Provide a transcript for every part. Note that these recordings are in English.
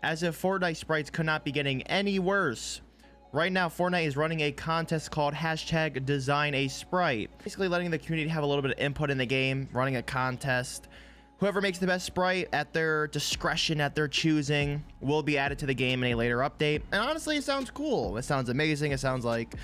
As if Fortnite sprites could not be getting any worse. Right now, Fortnite is running a contest called #DesignASprite. Basically letting the community have a little bit of input in the game, running a contest. Whoever makes the best sprite at their discretion, at their choosing, will be added to the game in a later update. And honestly, it sounds cool. It sounds amazing. It sounds like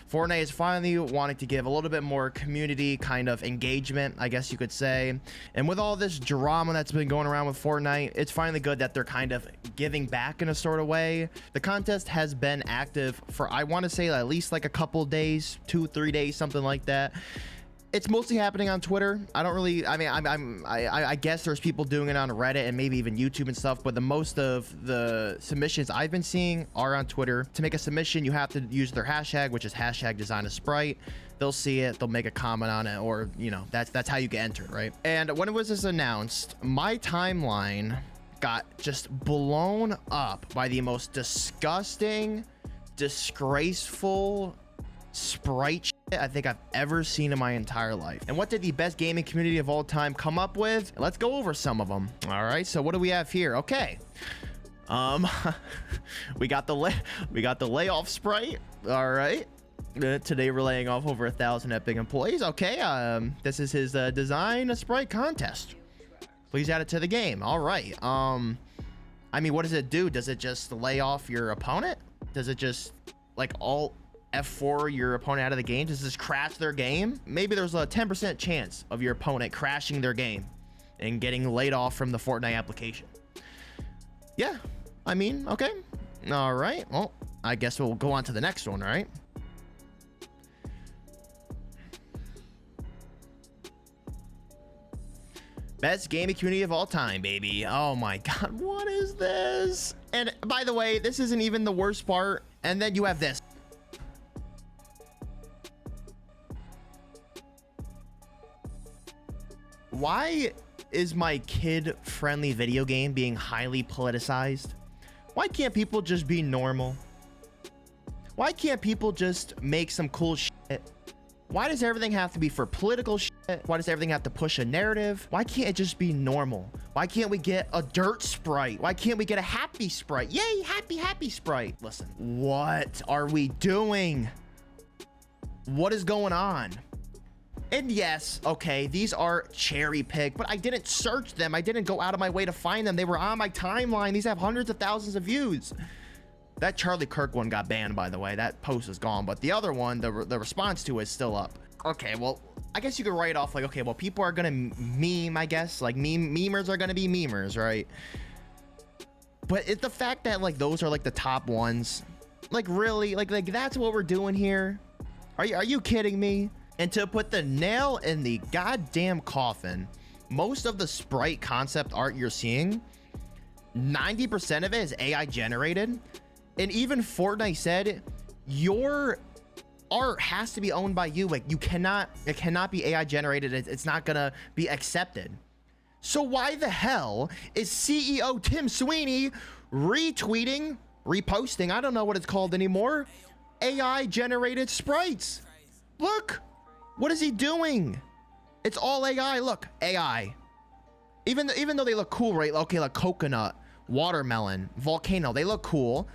Fortnite is finally wanting to give a little bit more community kind of engagement, I guess you could say. And with all this drama that's been going around with Fortnite, it's finally good that they're kind of giving back in a sort of way. The contest has been active for, I want to say, at least like a couple days, 2-3 days, something like that. It's mostly happening on Twitter. I don't really, I mean, I guess there's people doing it on Reddit and maybe even YouTube and stuff, but the most of the submissions I've been seeing are on Twitter. To make a submission, you have to use their hashtag, which is #DesignASprite. They'll see it, they'll make a comment on it, or, you know, that's how you get entered, right? And when it was this announced, my timeline got just blown up by the most disgusting, disgraceful sprite shit I think I've ever seen in my entire life. And what did the best gaming community of all time come up with? Let's go over some of them. All right, so what do we have here? Okay, we got the layoff sprite. All right, today we're laying off over 1,000 Epic employees. Okay, this is his DesignASprite contest. Please add it to the game. All right. I mean, what does it do? Does it just lay off your opponent? Does it just like all F4 your opponent out of the game? Does this crash their game? Maybe there's a 10% chance of your opponent crashing their game and getting laid off from the Fortnite application. Yeah, I mean, okay. All right, well, I guess we'll go on to the next one, right? Best gaming community of all time, baby. Oh my God, what is this? And by the way, this isn't even the worst part. And then you have this. Why is my kid-friendly video game being highly politicized? Why can't people just be normal? Why can't people just make some cool shit? Why does everything have to be for political shit? Why does everything have to push a narrative? Why can't it just be normal? Why can't we get a dirt sprite? Why can't we get a happy sprite? Yay, happy sprite. Listen, what are we doing? What is going on? And yes, okay, these are cherry picked, but I didn't search them. I didn't go out of my way to find them. They were on my timeline. These have hundreds of thousands of views. That Charlie Kirk one got banned, by the way. That post is gone, but the other one, the response to it is still up. Okay, well, I guess you could write off like, okay, well, people are gonna meme, I guess. Like memers are gonna be memers, right? But it's the fact that like those are like the top ones. Like really, like that's what we're doing here. Are you kidding me? And to put the nail in the goddamn coffin, most of the sprite concept art you're seeing, 90% of it is AI generated. And even Fortnite said your art has to be owned by you. Like it cannot be AI generated. It's not gonna be accepted. So why the hell is CEO Tim Sweeney retweeting, reposting, I don't know what it's called anymore, AI generated sprites? Look. What is he doing? It's all AI. Look, AI. Even though they look cool, right? Okay, like coconut, watermelon, volcano, they look cool.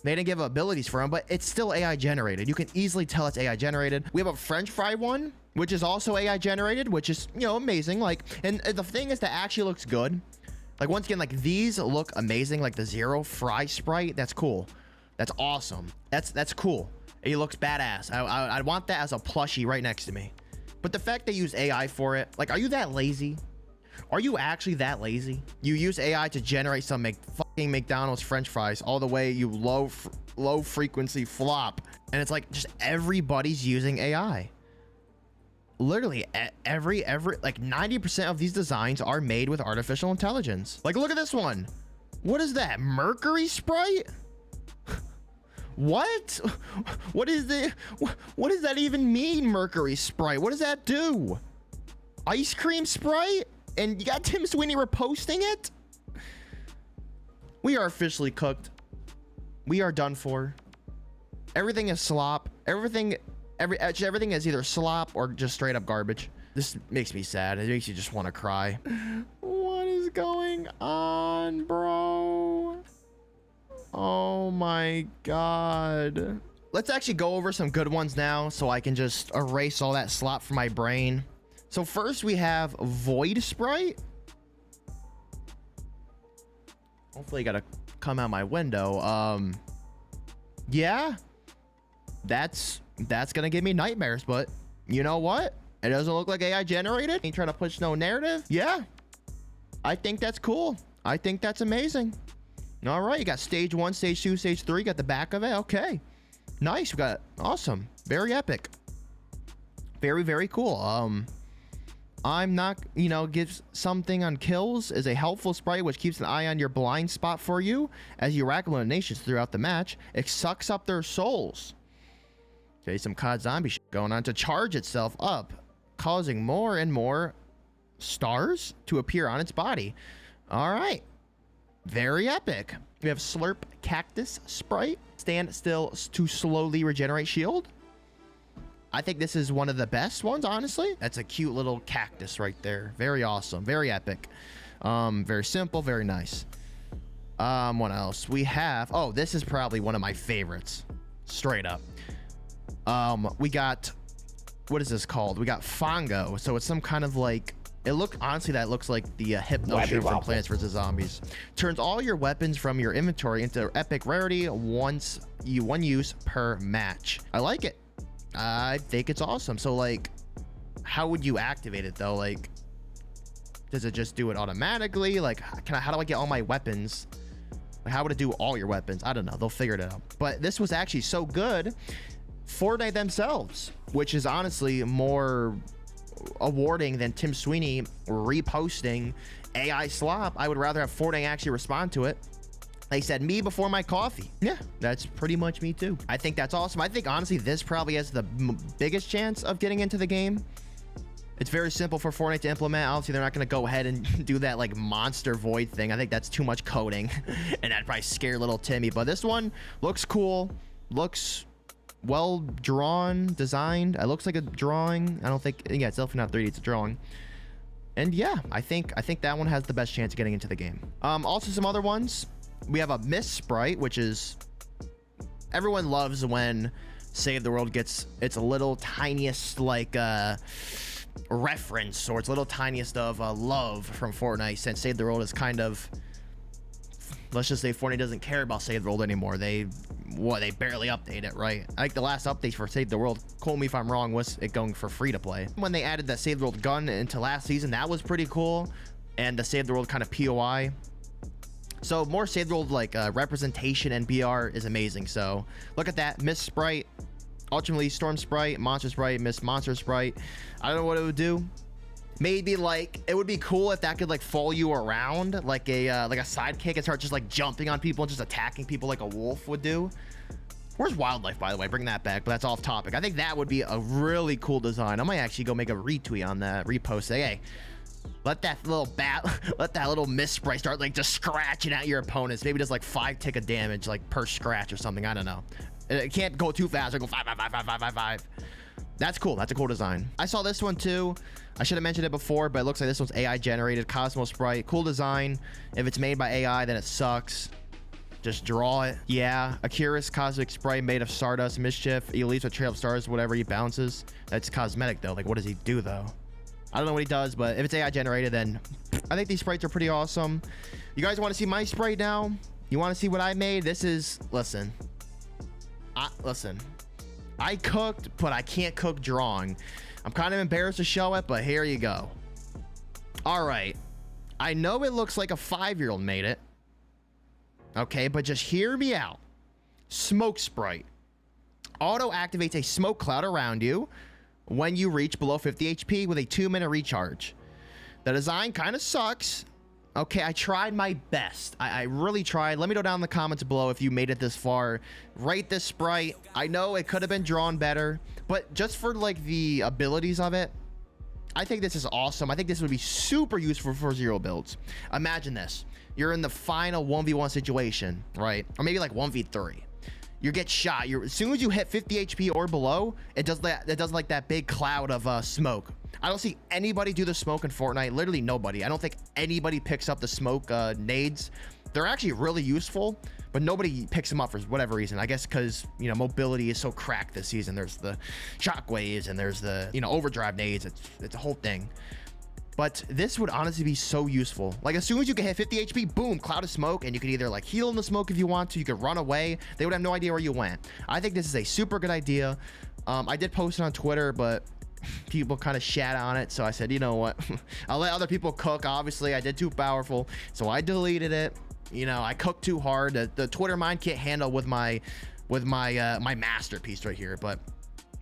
They didn't give abilities for them, but it's still AI generated. You can easily tell it's AI generated. We have a French fry one, which is also AI generated, which is, you know, amazing. Like, and the thing is that actually looks good. Like, once again, like these look amazing. Like the Zero Fry Sprite, that's cool. That's awesome. That's cool. He looks badass. I want that as a plushie right next to me. But the fact they use AI for it, like, are you that lazy? Are you actually that lazy? You use AI to generate some fucking McDonald's French fries all the way you low frequency flop, and it's like just everybody's using AI. Literally every like 90% of these designs are made with artificial intelligence. Like, look at this one. What is that? Mercury Sprite? What? What does that even mean, Mercury Sprite? What does that do? Ice cream Sprite? And you got Tim Sweeney reposting it? We are officially cooked. We are done for. Everything is slop. Everything is either slop or just straight up garbage. This makes me sad. It makes you just want to cry. What is going on, bro? my God. Let's actually go over some good ones now so I can just erase all that slop from my brain. So first we have Void Sprite. Hopefully you gotta come out my window. Yeah, that's gonna give me nightmares, but you know what? It doesn't look like AI generated. Ain't trying to push no narrative. Yeah, I think that's cool. I think that's amazing. All right, you got stage 1, stage 2, stage 3. Got the back of it. Okay, nice. We got awesome. Very epic. Very, very cool. I'm not, you know, gives something on kills is a helpful sprite which keeps an eye on your blind spot for you as you rack eliminations throughout the match. It sucks up their souls. Okay, some COD zombie shit going on to charge itself up, causing more and more stars to appear on its body. All right, very epic. We have Slurp Cactus Sprite. Stand still to slowly regenerate shield. I think this is one of the best ones, honestly. That's a cute little cactus right there. Very awesome. Very epic. Very simple. Very nice. What else? We have... Oh, this is probably one of my favorites. Straight up. We got... What is this called? We got Fongo. So it's some kind of like... Honestly, that looks like the Hypno shroom from Plants vs. Zombies. Turns all your weapons from your inventory into epic rarity one use per match. I like it. I think it's awesome. So like, how would you activate it though? Like, does it just do it automatically? Like, how do I get all my weapons? Like, how would it do all your weapons? I don't know. They'll figure it out. But this was actually so good. Fortnite themselves, which is honestly more awarding than Tim Sweeney reposting AI slop. I would rather have Fortnite actually respond to it. They said me before my coffee. Yeah, that's pretty much me too. I think that's awesome. I think honestly this probably has the biggest chance of getting into the game. It's very simple for Fortnite to implement. Obviously they're not going to go ahead and do that like monster void thing. I think that's too much coding and that'd probably scare little Timmy. But this one looks cool, looks well drawn, designed. It looks like a drawing. I don't think, yeah, it's definitely not 3D, it's a drawing. And yeah, I think that one has the best chance of getting into the game. Also some other ones. We have a Miss Sprite, which is, everyone loves when Save the World gets its little tiniest like reference or its little tiniest of love from Fortnite, since Save the World is kind of, let's just say Fortnite doesn't care about Save the World anymore. They barely update it, right? I think the last update for Save the World, quote me if I'm wrong, was it going for free to play. When they added that Save the World gun into last season, that was pretty cool. And the Save the World kind of POI. So more Save the World like representation and BR is amazing. So look at that. Miss Sprite, ultimately Storm Sprite, Monster Sprite, Miss Monster Sprite. I don't know what it would do. Maybe like it would be cool if that could like follow you around like a sidekick and start just like jumping on people and just attacking people like a wolf would do. Where's wildlife, by the way? Bring that back, but that's off topic. I think that would be a really cool design. I might actually go make a retweet on that, repost, say, hey, let that little Miss Sprite start like just scratching at your opponents. Maybe just like 5 tick of damage like per scratch or something. I don't know. It can't go too fast. Or go 5, 5, 5, 5, 5, 5, 5. That's cool. That's a cool design. I saw this one too. I should have mentioned it before, but it looks like this one's AI generated. Cosmo Sprite. Cool design. If it's made by AI, then it sucks. Just draw it. Yeah. Akira's Cosmic Sprite made of Stardust, Mischief. He leaves a trail of stars, whatever he bounces. That's cosmetic though. Like, what does he do though? I don't know what he does, but if it's AI generated, then I think these sprites are pretty awesome. You guys want to see my sprite now? You want to see what I made? This is, listen. I cooked, but I can't cook drawing. I'm kind of embarrassed to show it, but here you go. All right. I know it looks like a 5-year-old made it. Okay, but just hear me out. Smoke Sprite. Auto activates a smoke cloud around you when you reach below 50 HP with a 2-minute recharge. The design kind of sucks. Okay, I tried my best. I really tried. Let me know down in the comments below if you made it this far. Rate this sprite. I know it could have been drawn better, but just for like the abilities of it, I think this is awesome. I think this would be super useful for zero builds. Imagine this. You're in the final 1v1 situation, right? Or maybe like 1v3. You get shot. As soon as you hit 50 HP or below, it does like that big cloud of smoke. I don't see anybody do the smoke in Fortnite. Literally nobody. I don't think anybody picks up the smoke nades. They're actually really useful, but nobody picks them up for whatever reason. I guess because, you know, mobility is so cracked this season. There's the shockwaves and there's the, you know, overdrive nades. It's a whole thing. But this would honestly be so useful. Like, as soon as you can hit 50 HP, boom, cloud of smoke, and you could either like heal in the smoke if you want to, you could run away. They would have no idea where you went. I think this is a super good idea. I did post it on Twitter, but people kind of shat on it. So I said, you know what? I'll let other people cook. Obviously, I did too powerful. So I deleted it. You know, I cooked too hard. The Twitter mind can't handle with my masterpiece right here. But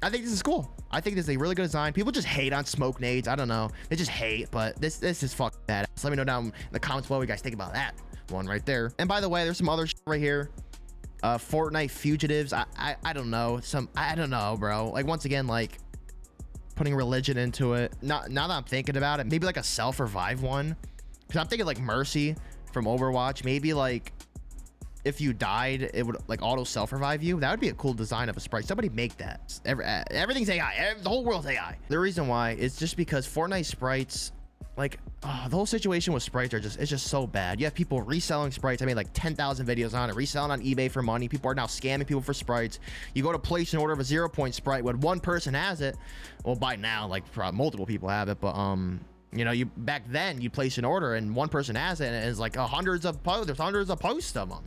I think this is cool. I think this is a really good design. People just hate on smoke nades. I don't know. They just hate, but this is fucking badass. Let me know down in the comments below what you guys think about that one right there. And by the way, there's some other shit right here. Fortnite fugitives. I don't know. I don't know, bro. Like, once again, like putting religion into it. Now that I'm thinking about it, maybe like a self-revive one. Because I'm thinking like Mercy from Overwatch. Maybe like if you died, it would like auto self-revive you. That would be a cool design of a sprite. Somebody make that. Everything's AI. The whole world's AI. The reason why is just because Fortnite sprites, like, the whole situation with sprites it's just so bad. You have people reselling sprites. I made like 10,000 videos on it, reselling on eBay for money. People are now scamming people for sprites. You go to place an order of a 0-point sprite when one person has it. Well, by now, like, multiple people have it, but you know, back then you place an order and one person has it, and it's like there's hundreds of posts of them,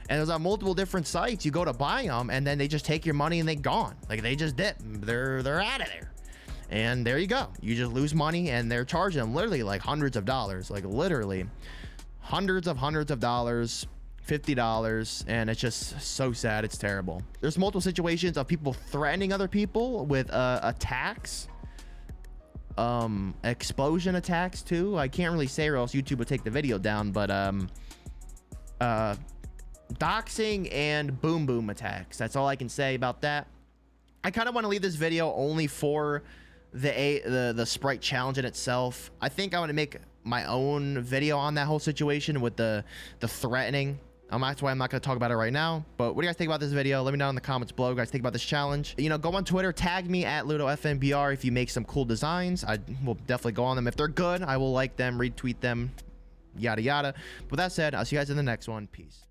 and there's on multiple different sites. You go to buy them, and then they just take your money and they gone. Like, they just dip. They're out of there, and there you go. You just lose money, and they're charging them literally like hundreds of dollars, like literally hundreds of dollars, $50, and it's just so sad. It's terrible. There's multiple situations of people threatening other people with attacks. Explosion attacks too. I can't really say or else YouTube would take the video down, but doxing and boom boom attacks. That's all I can say about that. I kind of want to leave this video only for the sprite challenge in itself. I think I want to make my own video on that whole situation with the threatening. That's why I'm not going to talk about it right now. But what do you guys think about this video? Let me know in the comments below. What you guys think about this challenge? You know, go on Twitter, tag me at ludofnbr if you make some cool designs. I will definitely go on them. If they're good, I will like them, retweet them, yada yada. But with that said, I'll see you guys in the next one. Peace.